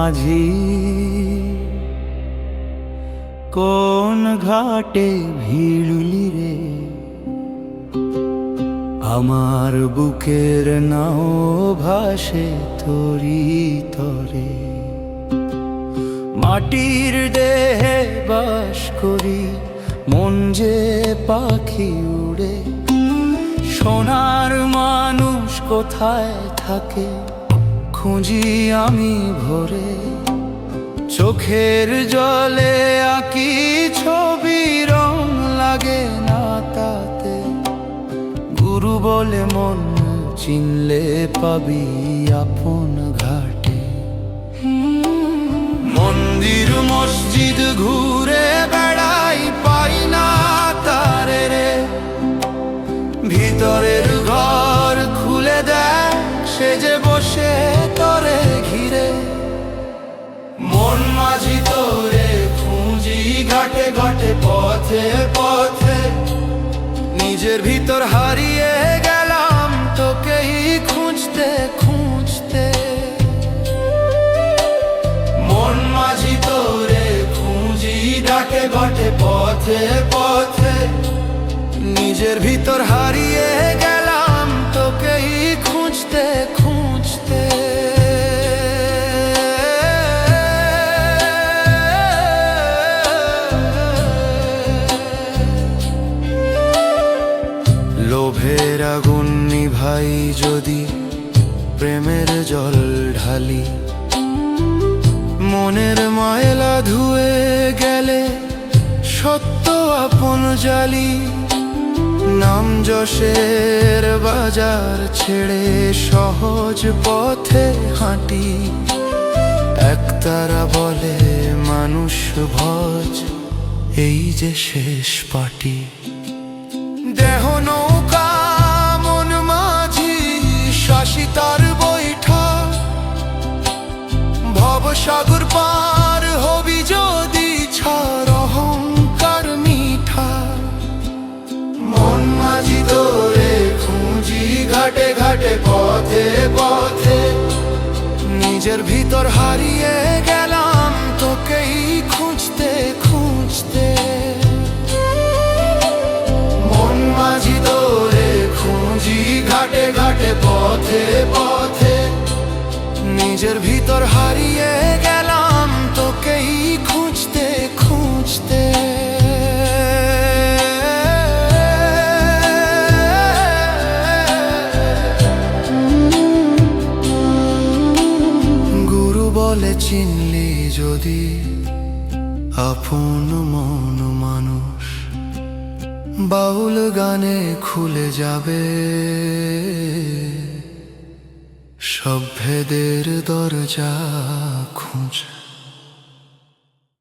মাঝি কোন ঘাটে ভিড়ুলি রে, আমার বুকের নাও ভাসে তরি তরে। মাটির দেহে বাস করি, মন যে পাখি উড়ে। সোনার মানুষ কোথায় থাকে, খুঁজি আমি ভোরে। চোখের জলে আঁকি ছবি, রং লাগে না তাতে। গুরু বলে মন চিনলে পাবি আপন ঘাটে। মন্দির মসজিদ ঘুরে বেড়াই, পাই না তারে রে। ভিতরের ঘর খুলে দেয়, সে যে বসে তরে ঘিরে। মন মাঝি তোরে খুঁজি ঘাটে ঘাটে, পথে পথে। নিজের ভিতর হারিয়ে গেলাম তোকেই খুঁজতে খুঁজতে। মন মাঝি তোরে খুঁজি ঘাটে ঘাটে, পথে পথে। নিজের ভিতর হারিয়ে গেলাম তোকেই খুঁজতে খুঁজতে। লোভের আগুন নিভাই যদি, প্রেমের জল ঢালি। মনের ময়লা ধুয়ে গেলে সত্য আপন জালি। নাম যশের বাজার ছেড়ে সহজ পথে হাঁটি। একতারা বলে মানুষ ভজ, এই যে শেষ পাটি। দেহ নৌকা মন মাঝি, শাসিতার বৈঠা। ভবসাগর পার হবি যদি, ছাড় অহংকার মিঠা। মন মাঝি তোরে খুঁজি ঘাটে ঘাটে, পথে পথে। নিজের ভিতর হারিয়ে গেলাম তোকেই খুঁজতে খুঁজতে। মন মাঝি তোরে খুঁজি ঘাটে ঘাটে, পথে পথে। নিজের ভিতর হারিয়ে গেলাম তোকেই খুঁজতে খুঁজতে। গুরু বলে চিনলি যদি আপন মন মানুষ, বাউল গানে খুলে যাবে সব ভেদের দরজা খুঁজে।